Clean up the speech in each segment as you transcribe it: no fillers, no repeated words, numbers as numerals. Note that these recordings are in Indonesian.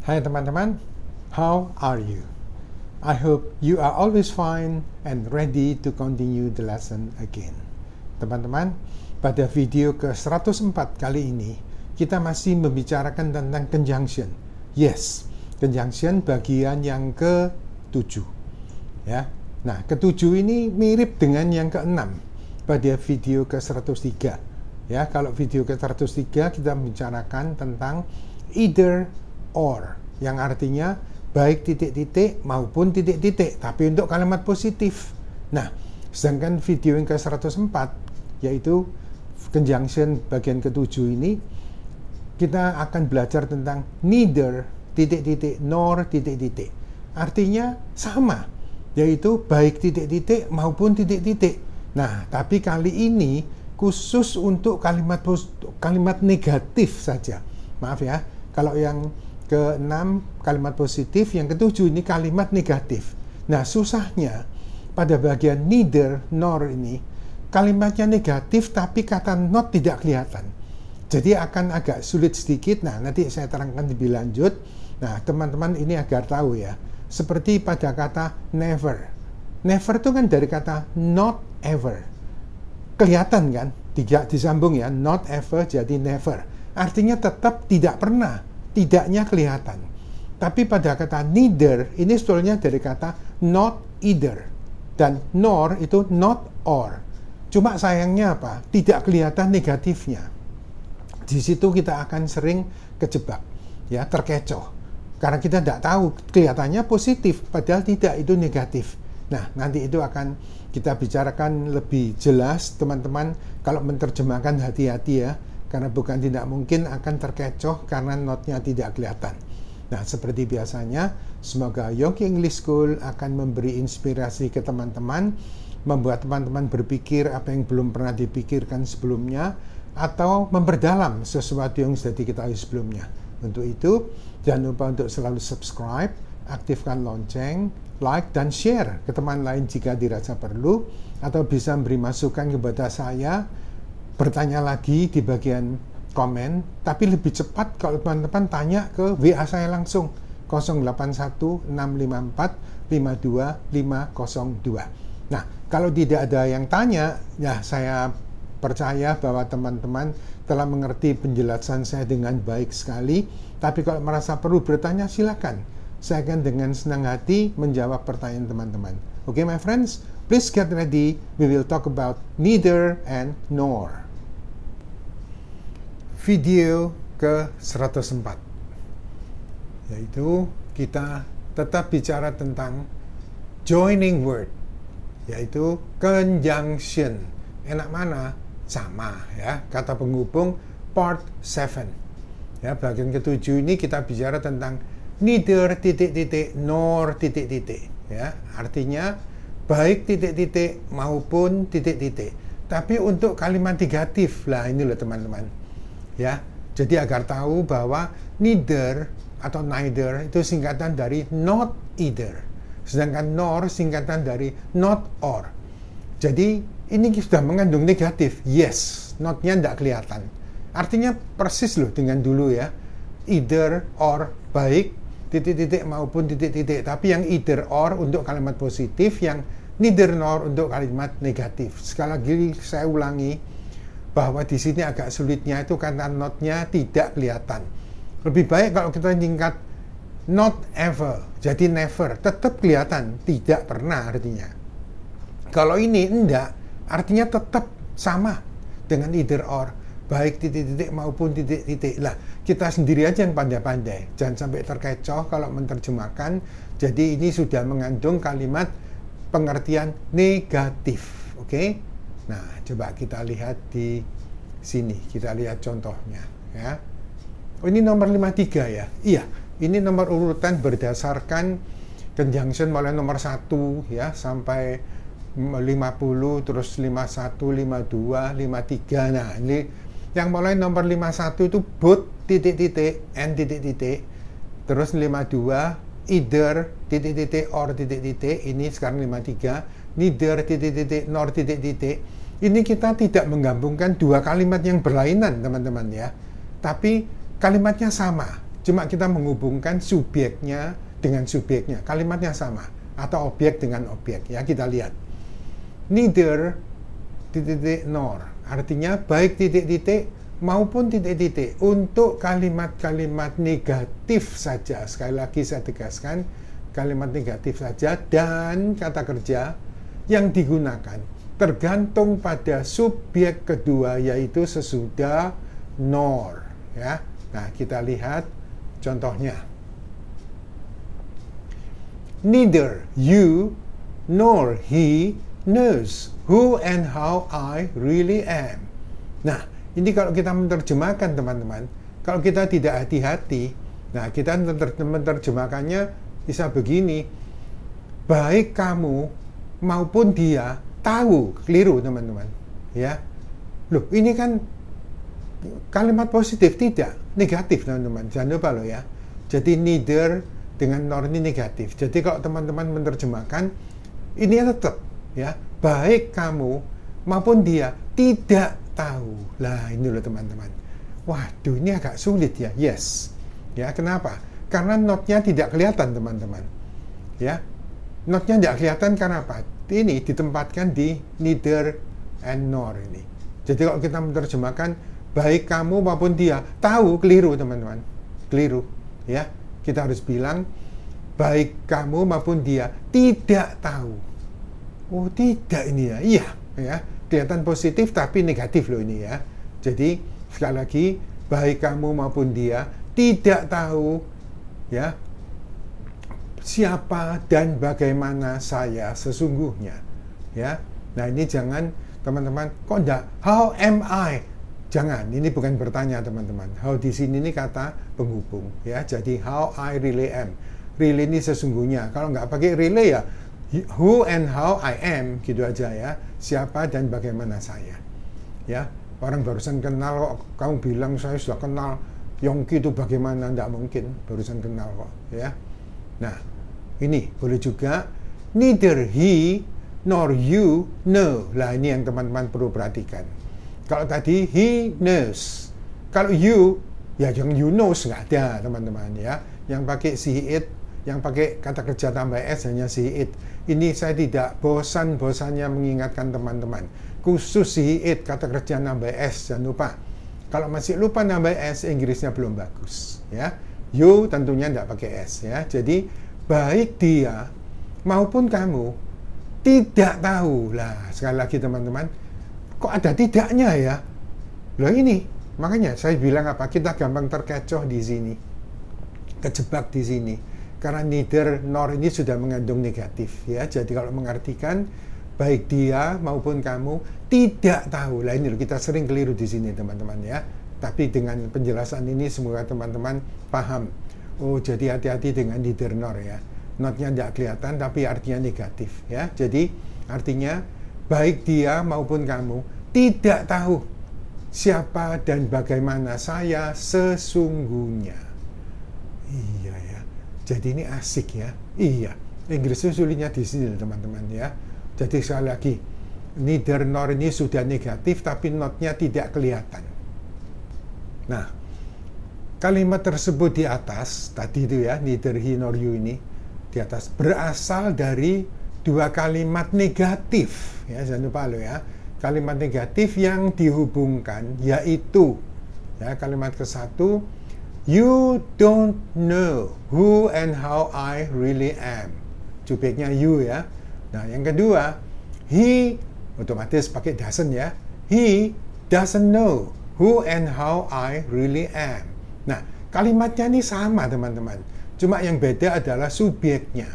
Hai teman-teman, how are you? I hope you are always fine and ready to continue the lesson again. Teman-teman, pada video ke-104 kali ini, kita masih membicarakan tentang conjunction. Yes, conjunction bagian yang ke-7. Ya. Nah, ke-7 ini mirip dengan yang ke-6 pada video ke-103. Ya, kalau video ke-103 kita membicarakan tentang either or, yang artinya baik titik-titik maupun titik-titik, tapi untuk kalimat positif. Nah, sedangkan video yang ke-104 yaitu conjunction bagian ke-7 ini, kita akan belajar tentang neither titik-titik nor titik-titik. Artinya sama, yaitu baik titik-titik maupun titik-titik. Nah, tapi kali ini khusus untuk kalimat negatif saja. Maaf ya, kalau yang ke-6 kalimat positif, yang ke-7 ini kalimat negatif. Nah, susahnya pada bagian neither nor ini, kalimatnya negatif tapi kata not tidak kelihatan. Jadi akan agak sulit sedikit. Nah, nanti saya terangkan lebih lanjut. Nah, teman-teman ini agar tahu ya. Seperti pada kata never. Never itu kan dari kata not ever. Kelihatan kan? Tidak disambung ya. Not ever jadi never. Artinya tetap tidak pernah. Tidaknya kelihatan. Tapi pada kata neither, ini sebetulnya dari kata not either. Dan nor itu not or. Cuma sayangnya apa? Tidak kelihatan negatifnya. Di situ kita akan sering kejebak, ya, terkecoh. Karena kita tidak tahu, kelihatannya positif, padahal tidak, itu negatif. Nah, nanti itu akan kita bicarakan lebih jelas, teman-teman. Kalau menerjemahkan hati-hati ya, karena bukan tidak mungkin akan terkecoh karena notnya tidak kelihatan. Nah, seperti biasanya, semoga Yongki English School akan memberi inspirasi ke teman-teman, membuat teman-teman berpikir apa yang belum pernah dipikirkan sebelumnya, atau memperdalam sesuatu yang sudah diketahui sebelumnya. Untuk itu, jangan lupa untuk selalu subscribe, aktifkan lonceng, like, dan share ke teman lain jika dirasa perlu, atau bisa memberi masukan kepada saya, bertanya lagi di bagian komen, tapi lebih cepat kalau teman-teman tanya ke WA saya langsung 0816545252. Nah, kalau tidak ada yang tanya, ya saya percaya bahwa teman-teman telah mengerti penjelasan saya dengan baik sekali. Tapi kalau merasa perlu bertanya, silakan. Saya akan dengan senang hati menjawab pertanyaan teman-teman. Okay, my friends, please get ready. We will talk about neither and nor. Video ke-104, yaitu kita tetap bicara tentang joining word, yaitu conjunction. Enak mana? Sama ya, kata penghubung part 7. Ya, bagian ke-7 ini kita bicara tentang neither titik-titik nor titik-titik. Ya, artinya baik titik-titik maupun titik-titik. Tapi untuk kalimat negatif, lah ini loh teman-teman. Ya, jadi agar tahu bahwa neither atau neither itu singkatan dari not either, sedangkan nor singkatan dari not or. Jadi ini sudah mengandung negatif. Yes, notnya tidak kelihatan. Artinya persis loh dengan dulu ya, either or, baik titik-titik maupun titik-titik. Tapi yang either or untuk kalimat positif, yang neither nor untuk kalimat negatif. Sekali lagi saya ulangi, bahwa di sini agak sulitnya itu karena notnya tidak kelihatan. Lebih baik kalau kita singkat not ever, jadi never, tetap kelihatan, tidak pernah artinya. Kalau ini enggak, artinya tetap sama dengan either or, baik titik-titik maupun titik-titik. Lah, kita sendiri aja yang pandai-pandai, jangan sampai terkecoh kalau menerjemahkan. Jadi ini sudah mengandung kalimat pengertian negatif, oke? Nah, coba kita lihat di sini. Kita lihat contohnya ya. Oh, ini nomor 53 ya. Iya, ini nomor urutan berdasarkan conjunction mulai nomor 1 ya sampai 50, terus 51, 52, 53. Nah, ini yang mulai nomor 51 itu both titik-titik and titik-titik. Terus 52 either titik-titik or titik-titik. Ini sekarang 53 neither titik-titik nor titik-titik. Ini kita tidak menggabungkan dua kalimat yang berlainan, teman-teman ya. Tapi kalimatnya sama. Cuma kita menghubungkan subjeknya dengan subjeknya. Kalimatnya sama. Atau objek dengan objek. Ya, kita lihat. Neither titik-titik nor. Artinya baik titik-titik maupun titik-titik. Untuk kalimat-kalimat negatif saja. Sekali lagi saya tegaskan. Kalimat negatif saja. Dan kata kerja yang digunakan tergantung pada subjek kedua, yaitu sesudah nor. Ya. Nah, kita lihat contohnya. Neither you nor he knows who and how I really am. Nah, ini kalau kita menerjemahkan, teman-teman, kalau kita tidak hati-hati, nah, kita menerjemahkannya bisa begini. Baik kamu maupun dia tahu, keliru, teman-teman. Ya. Loh, ini kan kalimat positif, tidak negatif, teman-teman. Jangan lupa loh ya. Jadi neither dengan nor ini negatif. Jadi kalau teman-teman menerjemahkan, ini tetap ya, baik kamu maupun dia tidak tahu. Lah, ini loh teman-teman. Waduh, ini agak sulit ya. Yes. Ya, kenapa? Karena notnya tidak kelihatan, teman-teman. Ya. Notnya tidak kelihatan karena apa? Ini ditempatkan di neither and nor ini. Jadi kalau kita menerjemahkan baik kamu maupun dia tahu, keliru, teman-teman. Keliru. Ya. Kita harus bilang baik kamu maupun dia tidak tahu. Oh, tidak ini ya. Iya, ya. Kelihatan positif tapi negatif loh ini ya. Jadi sekali lagi, baik kamu maupun dia tidak tahu ya siapa dan bagaimana saya sesungguhnya. Ya. Nah, ini jangan teman-teman kok enggak how am I? Jangan, ini bukan bertanya, teman-teman. How di sini ini kata penghubung ya. Jadi how I really am. Really ini sesungguhnya. Kalau nggak pakai really ya who and how I am, gitu aja ya. Siapa dan bagaimana saya. Ya, orang barusan kenal kok kamu bilang saya sudah kenal Yongki itu bagaimana? Nggak mungkin, barusan kenal kok ya. Nah, ini boleh juga neither he nor you know. Lah, ini yang teman-teman perlu perhatikan. Kalau tadi he knows, kalau you ya yang you knows nggak ada, teman-teman ya. Yang pakai she it, yang pakai kata kerja tambah s hanya she it. Ini saya tidak bosan-bosannya mengingatkan teman-teman. Khusus she it, kata kerja nambah s, jangan lupa. Kalau masih lupa nambah s, Inggrisnya belum bagus ya. You tentunya tidak pakai s ya. Jadi baik dia maupun kamu tidak tahu. Lah, sekali lagi teman-teman, kok ada tidaknya ya? Loh, ini makanya saya bilang apa? Kita gampang terkecoh di sini, kejebak di sini. Karena neither nor ini sudah mengandung negatif ya. Jadi kalau mengartikan baik dia maupun kamu tidak tahu. Lah, ini loh, kita sering keliru di sini, teman-teman ya. Tapi dengan penjelasan ini semoga teman-teman paham. Oh, jadi hati-hati dengan neither nor ya. Notnya tidak kelihatan tapi artinya negatif ya. Jadi artinya baik dia maupun kamu tidak tahu siapa dan bagaimana saya sesungguhnya. Iya ya. Jadi ini asik ya. Iya. Inggrisnya sulitnya di sini, teman-teman ya. Jadi sekali lagi, neither nor ini sudah negatif tapi notnya tidak kelihatan. Nah, kalimat tersebut di atas tadi itu ya, neither he nor you ini di atas berasal dari dua kalimat negatif ya, jangan lupa lo ya. Kalimat negatif yang dihubungkan yaitu ya, kalimat ke-1, you don't know who and how I really am. Subjeknya you ya. Nah, yang kedua, he otomatis pakai doesn't ya. He doesn't know who and how I really am. Nah, kalimatnya ini sama, teman-teman. Cuma yang beda adalah subjeknya.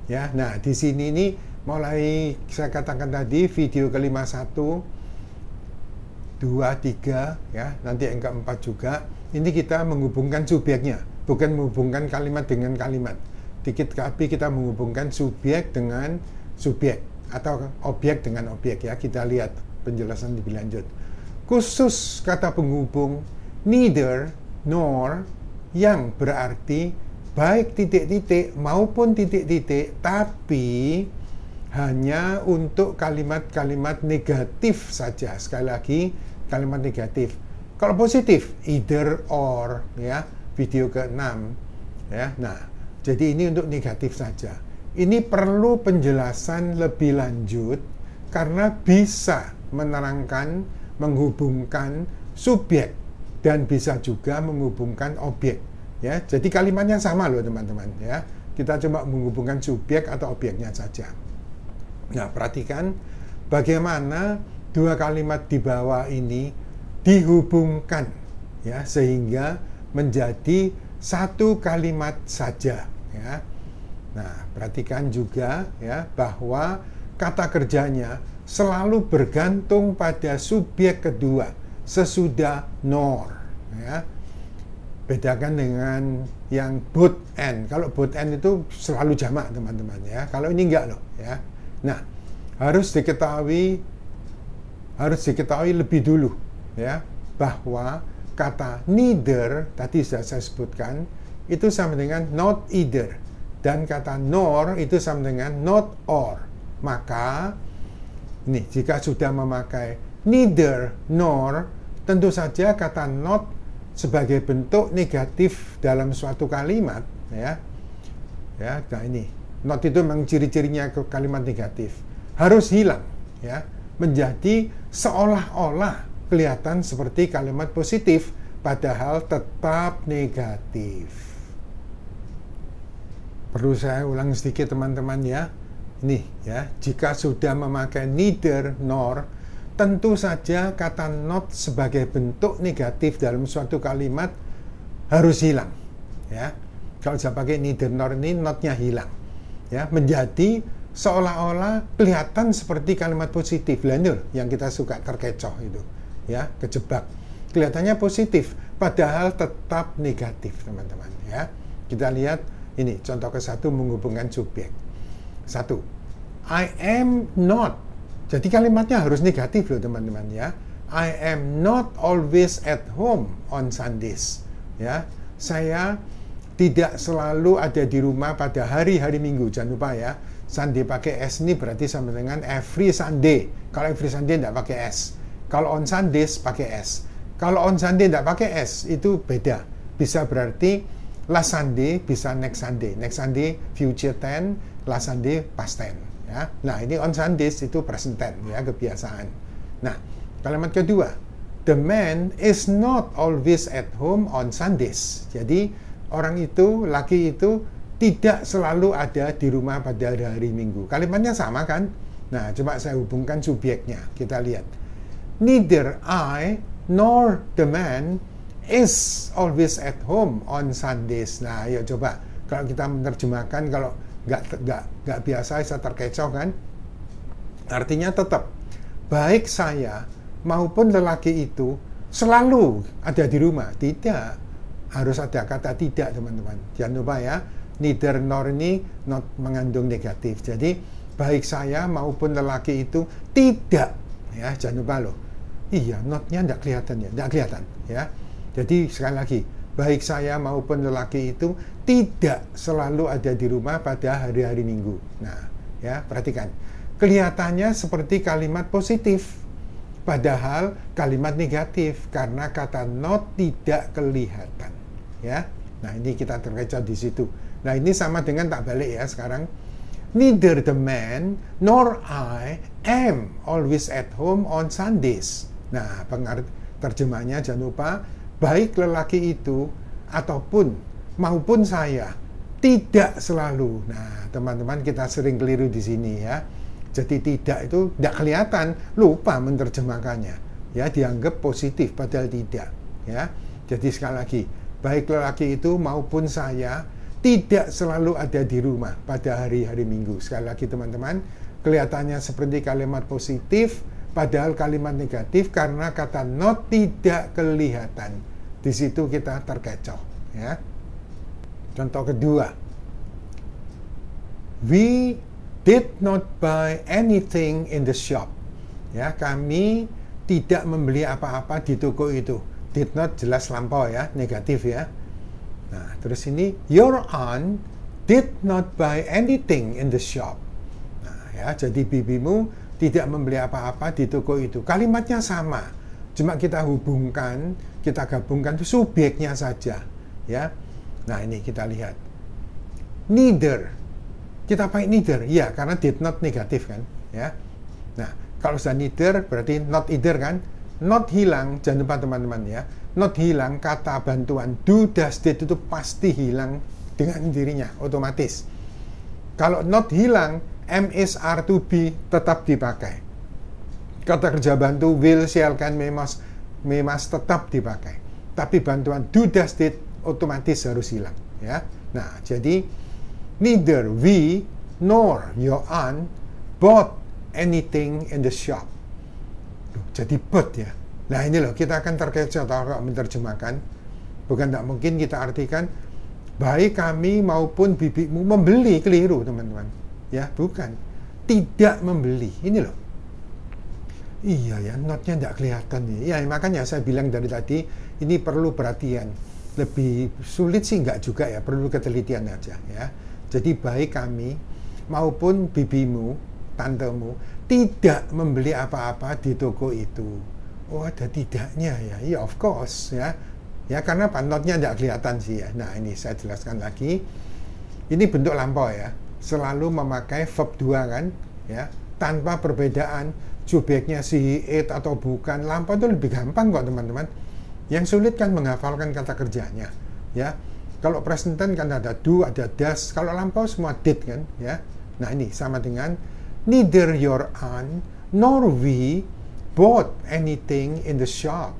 Ya, nah di sini ini mulai saya katakan tadi video ke-51, 2, 3 ya, nanti yang ke-4 juga. Ini kita menghubungkan subjeknya, bukan menghubungkan kalimat dengan kalimat. Dikit tapi kita menghubungkan subjek dengan subjek atau objek dengan objek ya. Kita lihat penjelasan lebih lanjut. Khusus kata penghubung neither nor yang berarti baik titik-titik maupun titik-titik, tapi hanya untuk kalimat-kalimat negatif saja. Sekali lagi, kalimat negatif. Kalau positif, either or ya. video ke-6 ya. Nah, jadi ini untuk negatif saja. Ini perlu penjelasan lebih lanjut karena bisa menerangkan, menghubungkan subjek dan bisa juga menghubungkan objek ya. Jadi kalimatnya sama loh teman-teman ya. Kita coba menghubungkan subjek atau objeknya saja. Nah, perhatikan bagaimana dua kalimat di bawah ini dihubungkan ya sehingga menjadi satu kalimat saja ya. Nah, perhatikan juga ya bahwa kata kerjanya selalu bergantung pada subjek kedua sesudah nor ya. Bedakan dengan yang both and. Kalau both and itu selalu jamak teman-teman ya. Kalau ini enggak loh ya. Nah, harus diketahui lebih dulu ya bahwa kata neither tadi sudah saya sebutkan itu sama dengan not either. Dan kata nor itu sama dengan not or. Maka, ini jika sudah memakai neither nor, tentu saja kata not sebagai bentuk negatif dalam suatu kalimat, ya. Ya, nah ini. Not itu memang ciri-cirinya ke kalimat negatif. Harus hilang, ya. Menjadi seolah-olah kelihatan seperti kalimat positif, padahal tetap negatif. Perlu saya ulang sedikit teman-teman ya. Ini ya, jika sudah memakai neither nor, tentu saja kata not sebagai bentuk negatif dalam suatu kalimat harus hilang. Ya, kalau saya pakai neither nor ini notnya hilang. Ya, menjadi seolah-olah kelihatan seperti kalimat positif. Lanjut yang kita suka terkecoh itu, ya, kejebak. Kelihatannya positif, padahal tetap negatif teman-teman. Ya, kita lihat. Ini contoh ke-1 menghubungkan subjek. 1. I am not. Jadi kalimatnya harus negatif loh teman-teman ya. I am not always at home on Sundays. Ya, saya tidak selalu ada di rumah pada hari-hari Minggu. Jangan lupa ya. Sunday pakai S ini berarti sama dengan every Sunday. Kalau every Sunday tidak pakai S. Kalau on Sundays pakai S. Kalau on Sunday tidak pakai S itu beda. Bisa berarti last Sunday bisa next Sunday. Next Sunday future tense, last Sunday past tense ya. Nah, ini on Sundays itu present tense ya, kebiasaan. Nah, kalimat kedua, the man is not always at home on Sundays. Jadi, orang itu, laki itu tidak selalu ada di rumah pada hari Minggu. Kalimatnya sama kan? Nah, coba saya hubungkan subjeknya. Kita lihat. Neither I nor the man is always at home on Sundays. Nah, ayo coba kalau kita menerjemahkan, kalau nggak biasa saya terkecoh kan? Artinya tetap baik saya maupun lelaki itu selalu ada di rumah. Tidak harus ada kata tidak teman-teman. Jangan lupa ya, neither nor ini not mengandung negatif. Jadi baik saya maupun lelaki itu tidak ya, jangan lupa loh. Iya, notnya tidak kelihatan ya. Jadi sekali lagi, baik saya maupun lelaki itu tidak selalu ada di rumah pada hari-hari Minggu. Nah, ya, perhatikan. Kelihatannya seperti kalimat positif, padahal kalimat negatif karena kata not tidak kelihatan. Ya, nah ini kita terkecoh di situ. Nah ini sama dengan tak balik ya sekarang. Neither the man nor I am always at home on Sundays. Nah, terjemahnya jangan lupa. Baik lelaki itu ataupun maupun saya tidak selalu. Nah, teman-teman kita sering keliru di sini ya. Jadi tidak itu tidak kelihatan, lupa menerjemahkannya. Ya, dianggap positif padahal tidak. Ya, jadi sekali lagi, baik lelaki itu maupun saya tidak selalu ada di rumah pada hari-hari Minggu. Sekali lagi teman-teman, kelihatannya seperti kalimat positif, padahal kalimat negatif karena kata not tidak kelihatan. Di situ kita terkecoh ya. Contoh kedua, we did not buy anything in the shop. Ya, kami tidak membeli apa-apa di toko itu. Did not jelas lampau ya, negatif ya. Nah, terus ini your aunt did not buy anything in the shop. Nah, ya, jadi bibimu tidak membeli apa-apa di toko itu. Kalimatnya sama. Cuma kita hubungkan, kita gabungkan subjeknya saja. ya. Nah, ini kita lihat. Neither. Kita pakai neither, ya, karena did not negatif kan, ya. Nah, kalau sudah neither berarti not either kan. Not hilang, jangan lupa teman-teman ya. Not hilang, kata bantuan do, does, did itu pasti hilang dengan dirinya, otomatis. Kalau not hilang, am, is, are, to be tetap dipakai. Kata kerja bantu will, shall, can, may, must tetap dipakai. Tapi bantuan do, does, did otomatis harus hilang, ya. Nah, jadi neither we nor your aunt bought anything in the shop. Jadi bought ya. Nah, ini loh, kita akan terkecoh kalau menerjemahkan. Bukan tak mungkin kita artikan baik kami maupun bibimu membeli, keliru teman-teman. Ya, bukan. Tidak membeli. Ini loh. Iya ya, notnya tidak kelihatan nih. Ya, makanya saya bilang dari tadi, ini perlu perhatian. Lebih sulit sih enggak juga ya, perlu ketelitian aja ya. Jadi baik kami maupun bibimu, tantemu, tidak membeli apa-apa di toko itu. Oh, ada tidaknya ya. Ya, of course ya. Ya, karena notnya tidak kelihatan sih ya. Nah, ini saya jelaskan lagi. Ini bentuk lampau ya. Selalu memakai verb 2 kan, ya. Tanpa perbedaan subjeknya si, it atau bukan. Lampau itu lebih gampang kok teman-teman. Yang sulit kan menghafalkan kata kerjanya, ya. Kalau present tense kan ada do, ada does. Kalau lampau semua did kan, ya. Nah, ini sama dengan neither your aunt nor we bought anything in the shop.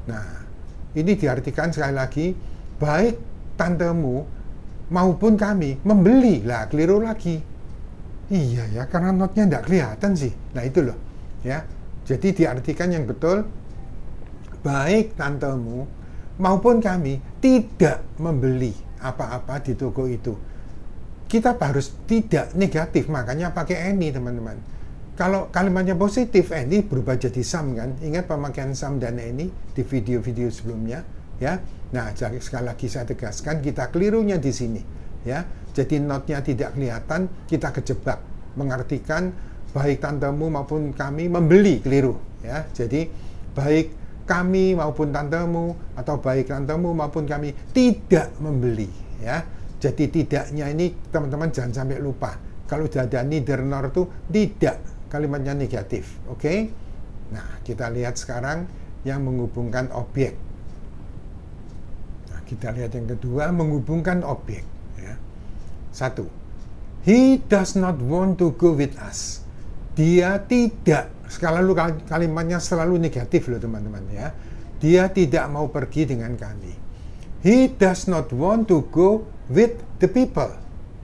Nah, ini diartikan sekali lagi, baik tantemu maupun kami membeli. Lah, keliru lagi. Iya ya, karena notnya tidak kelihatan sih. Nah, itu loh, ya. Jadi diartikan yang betul, baik tantemu maupun kami tidak membeli apa-apa di toko itu. Kita harus tidak negatif, makanya pakai any teman-teman. Kalau kalimatnya positif, any berubah jadi some kan. Ingat pemakaian some dan any di video-video sebelumnya, ya. Nah, sekali lagi saya tegaskan, kita kelirunya di sini, ya. Jadi notnya tidak kelihatan, kita kejebak mengartikan baik tantemu maupun kami membeli, keliru, ya. Jadi baik kami maupun tantemu atau baik tantemu maupun kami tidak membeli, ya. Jadi tidaknya ini teman-teman jangan sampai lupa. Kalau sudah ada neither nor itu tidak, kalimatnya negatif, oke? Nah, kita lihat sekarang yang menghubungkan objek. Nah, kita lihat yang kedua, menghubungkan objek, ya. 1. He does not want to go with us. Dia tidak, selalu kalimatnya selalu negatif loh teman-teman ya. Dia tidak mau pergi dengan kami. He does not want to go with the people.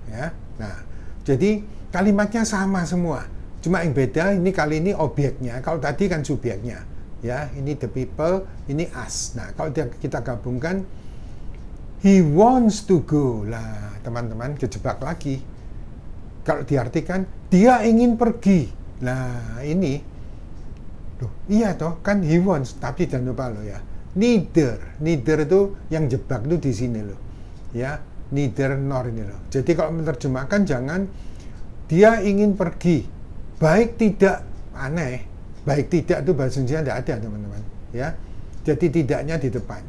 Ya. Nah, jadi kalimatnya sama semua. Cuma yang beda ini kali ini objeknya. Kalau tadi kan subjeknya. Ya, ini the people, ini us. Nah, kalau kita gabungkan he wants to go. Lah, teman-teman kejebak lagi. Kalau diartikan dia ingin pergi. Nah, ini loh, iya toh, kan he wants, tapi jangan lupa loh ya. Neither itu yang jebak itu di sini loh. Ya, neither nor ini loh. Jadi kalau menerjemahkan jangan dia ingin pergi. Baik tidak, aneh. Baik tidak itu bahasa Indonesia tidak ada, teman-teman, ya. Jadi tidaknya di depan.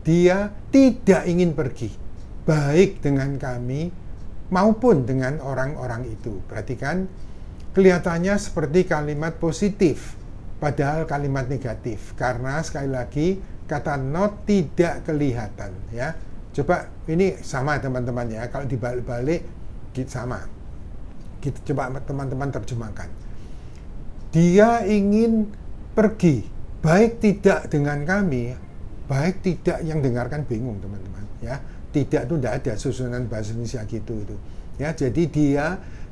Dia tidak ingin pergi. Baik dengan kami maupun dengan orang-orang itu. Perhatikan, kelihatannya seperti kalimat positif, padahal kalimat negatif. Karena sekali lagi kata not tidak kelihatan, ya. Coba ini sama teman-teman ya. Kalau dibalik-balik sama. Kita coba teman-teman terjemahkan. Dia ingin pergi, baik tidak dengan kami, baik tidak, yang dengarkan bingung teman-teman, ya. Tidak itu tidak ada susunan bahasa Indonesia gitu itu. Ya, jadi dia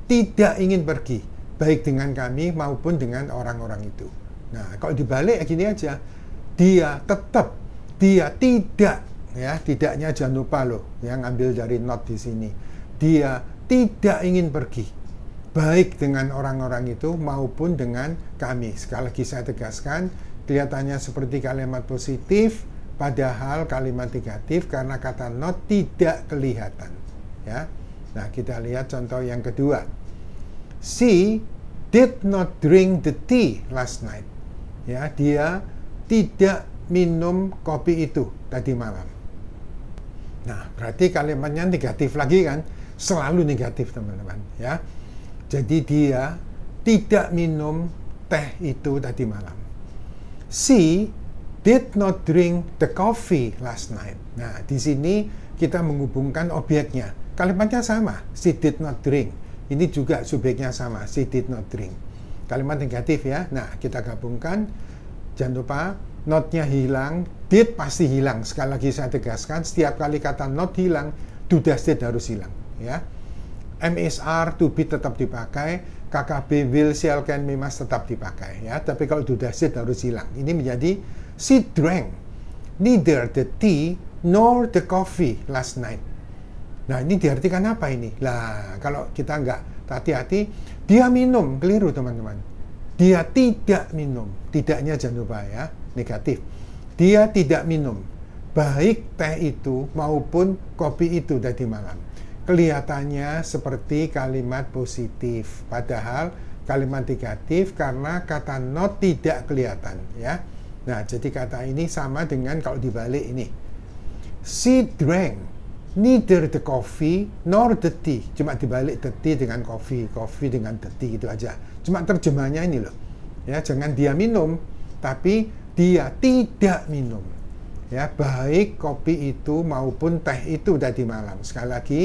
tidak ingin pergi, baik dengan kami maupun dengan orang-orang itu. Nah, kalau dibalik gini aja, dia tetap, dia tidak, ya, tidaknya jangan lupa loh, yang ambil dari not di sini. Dia tidak ingin pergi, baik dengan orang-orang itu maupun dengan kami. Sekali lagi saya tegaskan, kelihatannya seperti kalimat positif, padahal kalimat negatif karena kata not tidak kelihatan, ya. Nah, kita lihat contoh yang kedua. She did not drink the tea last night. Ya, dia tidak minum kopi itu tadi malam. Nah, berarti kalimatnya negatif lagi kan? Selalu negatif, teman-teman, ya. Jadi dia tidak minum teh itu tadi malam. She did not drink the coffee last night. Nah, di sini kita menghubungkan objeknya. Kalimatnya sama, she did not drink. Ini juga subjeknya sama, she did not drink. Kalimat negatif ya. Nah, kita gabungkan. Jangan lupa, not-nya hilang, did pasti hilang. Sekali lagi saya tegaskan, setiap kali kata not hilang, do does did harus hilang. Ya. MSR, to be tetap dipakai, KKB, will, shall, can, may, must tetap dipakai. Ya. Tapi kalau do does did harus hilang. Ini menjadi she drank neither the tea nor the coffee last night. Nah, ini diartikan apa ini? Lah, kalau kita nggak hati-hati, dia minum, keliru teman-teman. Dia tidak minum. Tidaknya jangan lupa ya, negatif. Dia tidak minum, baik teh itu maupun kopi itu tadi malam. Kelihatannya seperti kalimat positif, padahal kalimat negatif karena kata not tidak kelihatan ya. Nah, jadi kata ini sama dengan kalau dibalik ini. She drank neither the coffee nor the tea. Cuma dibalik the tea dengan coffee, coffee dengan the tea, itu aja. Cuma terjemahnya ini loh. Ya, jangan dia minum, tapi dia tidak minum. Ya, baik kopi itu maupun teh itu tadi malam. Sekali lagi,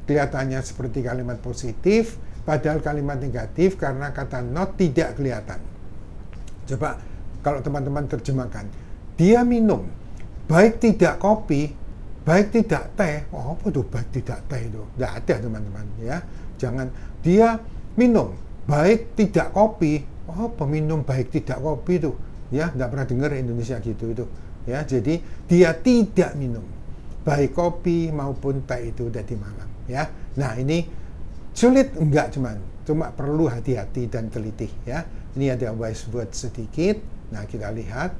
kelihatannya seperti kalimat positif, padahal kalimat negatif karena kata not tidak kelihatan. Coba kalau teman-teman terjemahkan, dia minum, baik tidak kopi, baik tidak teh. Oh, apa tuh baik tidak teh itu? Tidak ada teman-teman ya. Jangan dia minum baik tidak kopi. Oh, peminum baik tidak kopi itu ya, tidak pernah dengar Indonesia gitu itu ya. Jadi dia tidak minum baik kopi maupun teh itu tadi malam ya. Nah, ini sulit enggak, cuma perlu hati-hati dan teliti ya. Ini ada wise word sedikit. Nah, kita lihat,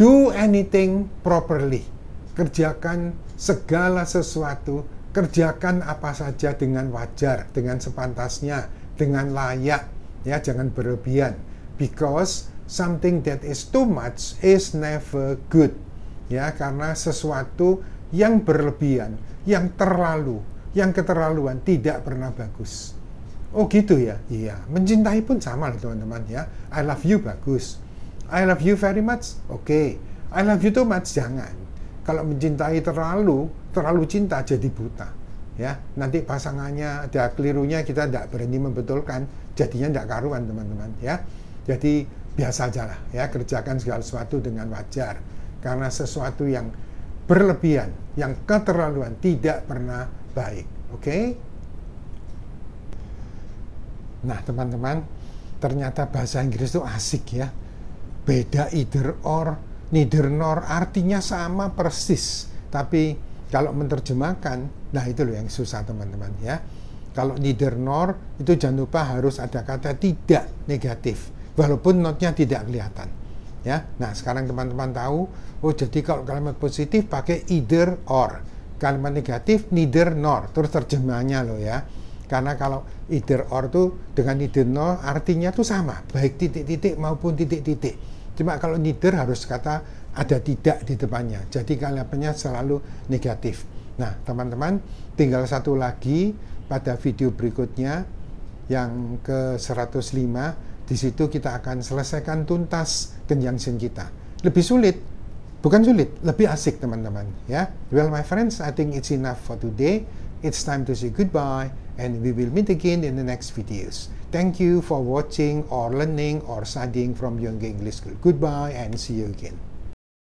do anything properly. Kerjakan segala sesuatu, kerjakan apa saja dengan wajar, dengan sepantasnya, dengan layak, ya, jangan berlebihan. Because something that is too much is never good. Ya, karena sesuatu yang berlebihan, yang terlalu, yang keterlaluan tidak pernah bagus. Oh gitu ya? Iya, mencintai pun sama loh teman-teman ya. I love you bagus. I love you very much, oke. I love you too much, jangan. Kalau mencintai terlalu cinta jadi buta. Ya, nanti pasangannya ada kelirunya, kita tidak berani membetulkan, jadinya tidak karuan teman-teman. Ya, jadi biasa aja lah. Ya, kerjakan segala sesuatu dengan wajar. Karena sesuatu yang berlebihan, yang keterlaluan tidak pernah baik. Oke? Nah, teman-teman, ternyata bahasa Inggris itu asik ya. Beda either or, neither nor, artinya sama persis. Tapi kalau menerjemahkan, nah itu loh yang susah teman-teman ya. Kalau neither nor, itu jangan lupa harus ada kata tidak negatif. Walaupun notnya tidak kelihatan. Ya, nah sekarang teman-teman tahu, oh jadi kalau kalimat positif pakai either or. Kalimat negatif neither nor, terus terjemahnya loh ya. Karena kalau either or tuh dengan neither nor artinya tuh sama, baik titik-titik maupun titik-titik. Cuma kalau neither harus kata ada tidak di depannya. Jadi kalimatnya selalu negatif. Nah, teman-teman, tinggal satu lagi pada video berikutnya yang ke-105. Di situ kita akan selesaikan tuntas conjunction kita. Lebih sulit, bukan sulit, lebih asik teman-teman ya. Well, my friends, I think it's enough for today. It's time to say goodbye and we will meet again in the next videos. Thank you for watching or learning or studying from Youngge English School. Goodbye and see you again.